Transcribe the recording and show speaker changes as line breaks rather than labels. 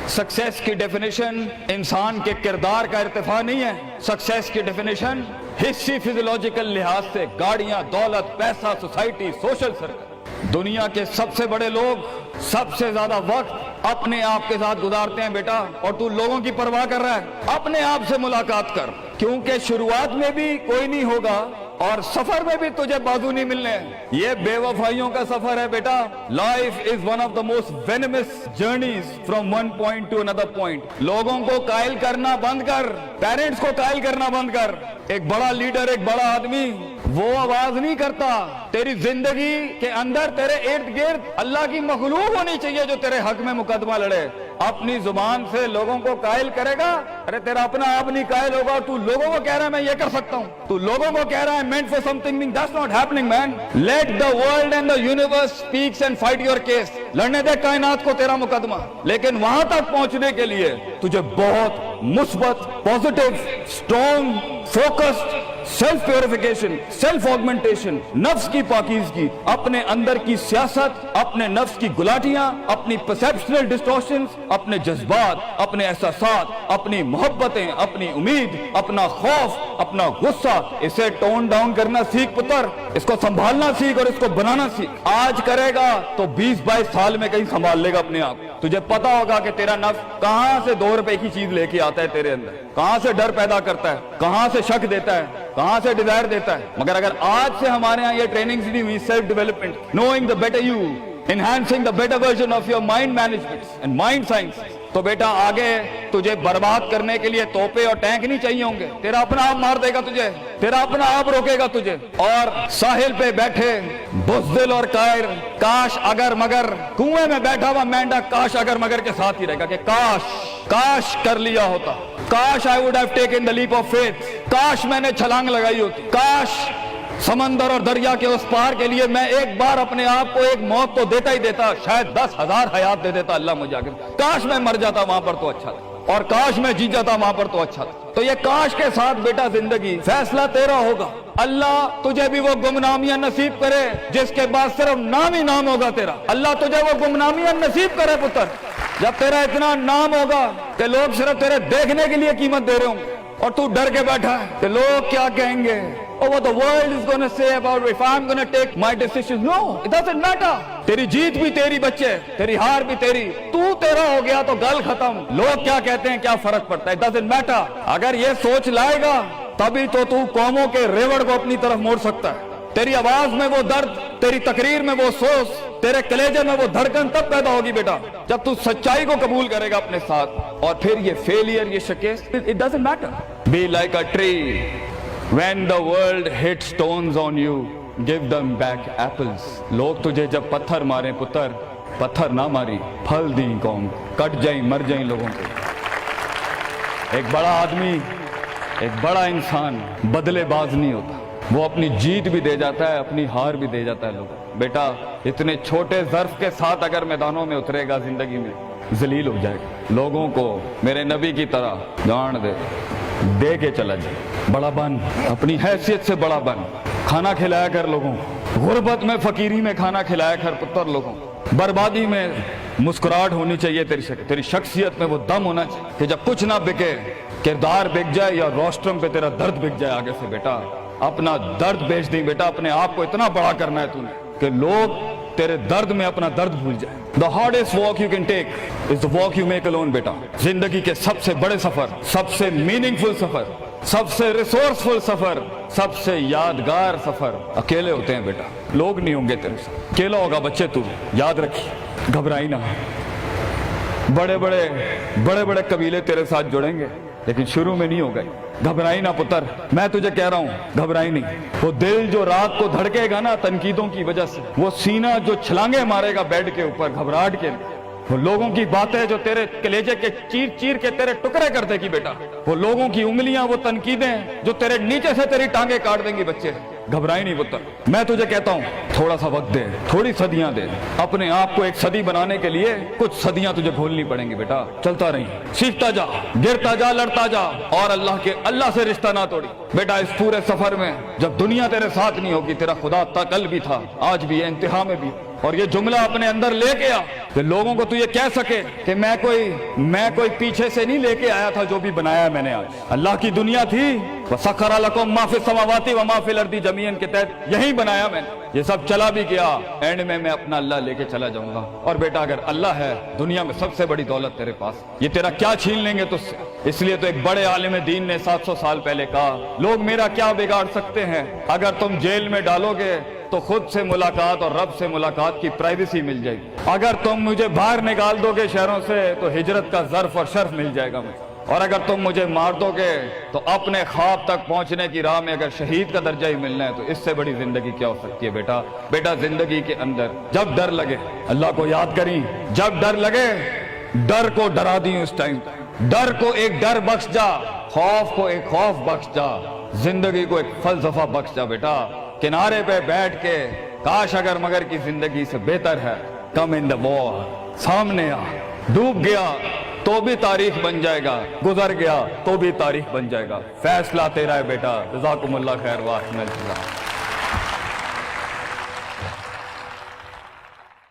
Success की definition इंसान के किरदार का इर्तिफा नहीं है। सक्सेस की डेफिनेशन हिस्सी फिजियोलॉजिकल लिहाज से गाड़ियां, दौलत, पैसा, सोसाइटी, सोशल सर्कल। दुनिया के सबसे बड़े लोग सबसे ज्यादा वक्त अपने आप के साथ गुजारते हैं बेटा, और तू लोगों की परवाह कर रहा है। अपने आप से मुलाकात कर, क्योंकि शुरुआत में भी कोई नहीं होगा और सफर में भी तुझे बाजू नहीं मिलने। ये बेवफाइयों का सफर है बेटा। Life is one of the most venomous journeys from one point two another point. लोगों को कायल करना बंद कर, पेरेंट्स को कायल करना बंद कर। एक बड़ा लीडर, एक बड़ा आदमी वो आवाज नहीं करता। तेरी जिंदगी के अंदर तेरे इर्द गिर्द अल्लाह की मखलूक होनी चाहिए जो तेरे हक में मुकदमा लड़े। अपनी जुबान से लोगों को कायल करेगा, अरे तेरा अपना आप नहीं कायल होगा। तू लोगों को कह रहा है मैं ये कर सकता हूँ, तू लोगों को कह रहा है meant for something, that's not happening man. Let the world and the universe speaks and fight your case. लड़ने दे कायनात को तेरा मुकदमा। लेकिन वहां तक पहुंचने के लिए तुझे बहुत मुस्बत, positive, strong, focused, self purification, self augmentation, नफ्स की पाकीज़गी, अपने अंदर की सियासत, अपने नफ्स की गुलाटियां, अपनी परसेप्शनल डिस्टॉर्शंस, अपने जज्बात, अपने एहसासात, अपनी मोहब्बतें, अपनी उम्मीद, अपना खौफ, अपना गुस्सा, इसे टोन डाउन करना सीख पुत्र। इसको संभालना सीख और इसको बनाना सीख। आज करेगा तो 20-22 साल में कहीं संभाल लेगा अपने आप। तुझे पता होगा कि तेरा नफ्स कहां से 2 रुपए की चीज लेके आता है तेरे अंदर, कहां से डर पैदा करता है, कहां से शक देता है, कहां से डिजायर देता है। मगर अगर आज से हमारे यहाँ ये ट्रेनिंग दी हुई self development, knowing the better you, enhancing the better version of your mind management and mind science, तो बेटा आगे तुझे बर्बाद करने के लिए तोपे और टैंक नहीं चाहिए होंगे। तेरा अपना आप मार देगा तुझे, तेरा अपना आप रोकेगा तुझे। और साहिल पे बैठे बुज़दिल और कायर, काश अगर मगर, कुएं में बैठा हुआ मेंढक काश अगर मगर के साथ ही रहेगा कि काश कर लिया होता, काश I would have taken the leap of faith, काश मैंने छलांग लगाई होती, काश समंदर और दरिया के उस पार के लिए मैं एक बार अपने आप को एक मौत तो देता ही देता, शायद 10,000 हयात दे देता अल्लाह मुझे आगे। काश मैं मर जाता वहां पर तो अच्छा था, और काश मैं जी जाता वहां पर तो अच्छा था। तो ये काश के साथ बेटा जिंदगी, फैसला तेरा होगा। अल्लाह तुझे भी वो गुमनामियां नसीब करे जिसके बाद सिर्फ नाम ही नाम होगा तेरा। अल्लाह तुझे वो गुमनामियां नसीब करे पुत्र, जब तेरा इतना नाम होगा कि लोग सिर्फ तेरे देखने के लिए कीमत दे रहे होंगे और तू डर के बैठा है कि लोग क्या कहेंगे, oh what the world is going to say about if I'm going to take my decisions. No, it doesn't matter. तेरी जीत भी तेरी बच्चे, तेरी हार भी तेरी, तू तेरा हो गया तो गल खत्म। लोग क्या कहते हैं क्या फर्क पड़ता है, it doesn't matter. अगर ये सोच लाएगा तभी तो तू कौमों के रेवड़ को अपनी तरफ मोड़ सकता है। तेरी आवाज में वो दर्द, तेरी तकरीर में वो सोच, तेरे कलेजे में वो धड़कन तब पैदा होगी बेटा जब तू सच्चाई को कबूल करेगा अपने साथ। और फिर ये फेलियर, ये शिकस्त, it doesn't matter. Be like a tree. When the world hits stones on you, give them back apples. लोग तुझे जब पत्थर मारे पुत्र, पत्थर ना मारी, फल दी कौम, कट जाए मर जाए लोगों को। एक बड़ा आदमी, एक बड़ा इंसान बदलेबाज नहीं होता, वो अपनी जीत भी दे जाता है, अपनी हार भी दे जाता है। लोग बेटा इतने छोटे ज़र्फ के साथ अगर मैदानों में उतरेगा जिंदगी में जलील हो जाएगा। लोगों को मेरे नबी की तरह जान दे के चला जाए, बड़ा बन, अपनी हैसियत से बड़ा बन, खाना खिलाया कर लोगों को, गुर्बत में फकीरी में खाना खिलाया कर पुत्र लोगों को, बर्बादी में मुस्कुराहट होनी चाहिए तेरी शख्सियत में वो दम होना चाहिए कि जब कुछ ना बिके, किरदार बिक जाए या रोस्ट्रम पे तेरा दर्द बिक जाए आगे से। बेटा अपना दर्द बेच दी बेटा, अपने आप को इतना बड़ा करना है तूने कि लोग तेरे दर्द में अपना दर्द भूल जाए। The hardest walk you can take is the walk you make alone बेटा। जिंदगी के सबसे बड़े सफर, सबसे मीनिंगफुल सफर, सबसे रिसोर्सफुल सफर, सबसे यादगार सफर अकेले होते हैं बेटा। लोग नहीं होंगे तेरे साथ, अकेला होगा बच्चे तू, याद रखिए, घबराई ना। बड़े बड़े कबीले तेरे साथ जुड़ेंगे लेकिन शुरू में नहीं हो गए। घबराई ना पुत्र, मैं तुझे कह रहा हूं घबराई नहीं। वो दिल जो रात को धड़केगा ना तनकीदों की वजह से, वो सीना जो छलांगे मारेगा बेड के ऊपर घबराहट के, वो लोगों की बातें जो तेरे कलेजे के चीर चीर के तेरे टुकड़े कर देगी बेटा, वो लोगों की उंगलियां, वो तनकीदें जो तेरे नीचे से तेरी टांगे काट देंगी बच्चे। घबराई नहीं पुत्र, मैं तुझे कहता हूँ थोड़ा सा वक्त दे, थोड़ी सदियां दे। अपने आप को एक सदी बनाने के लिए कुछ सदियां तुझे घोलनी पड़ेंगी बेटा। चलता रही, सीखता जा, गिरता जा, लड़ता जा, और अल्लाह से रिश्ता ना तोड़ी बेटा। इस पूरे सफर में जब दुनिया तेरे साथ नहीं होगी, तेरा खुदा कल भी था, आज भी है, इंतहा में भी, اور یہ جملہ اپنے اندر لے کے آ کہ لوگوں کو تو یہ کہہ سکے کہ میں کوئی پیچھے سے نہیں لے کے آیا تھا، جو بھی بنایا میں نے آج اللہ کی دنیا تھی، وَسَخَّرَ لَكُم مَّا فِي السَّمَاوَاتِ وَمَا فِي الْأَرْضِ جَمِيعًا کے تحت یہی بنایا میں نے، یہ سب چلا بھی گیا، اینڈ میں اپنا اللہ لے کے چلا جاؤں گا۔ اور بیٹا اگر اللہ ہے دنیا میں سب سے بڑی دولت تیرے پاس، یہ تیرا کیا چھین لیں گے تجھ سے؟ اس لیے تو ایک بڑے عالم دین نے 700 سال پہلے کہا لوگ میرا کیا بگاڑ سکتے ہیں، اگر تم جیل میں ڈالو گے تو خود سے ملاقات اور رب سے ملاقات کی پرائیویسی مل جائے گی، اگر تم مجھے باہر نکال دو گے شہروں سے تو ہجرت کا ظرف اور شرف مل جائے گا مجھے، اور اگر تم مجھے مار دو گے تو اپنے خواب تک پہنچنے کی راہ میں اگر شہید کا درجہ ہی ملنا ہے تو اس سے بڑی زندگی کیا ہو سکتی ہے؟ بیٹا زندگی کے اندر جب ڈر لگے اللہ کو یاد کریں، جب ڈر لگے ڈر کو ڈرا دیں، اس ٹائم ڈر کو ایک ڈر بخش جا، خوف کو ایک خوف بخش جا، زندگی کو ایک فلسفہ بخش جا۔ بیٹا کنارے پہ بیٹھ کے کاش اگر مگر کی زندگی سے بہتر ہے، کم ان دا وار، سامنے آ، ڈوب گیا تو بھی تاریخ بن جائے گا، گزر گیا تو بھی تاریخ بن جائے گا، فیصلہ تیرا ہے بیٹا۔ جزاکم اللہ خیر، واحسن الجزا۔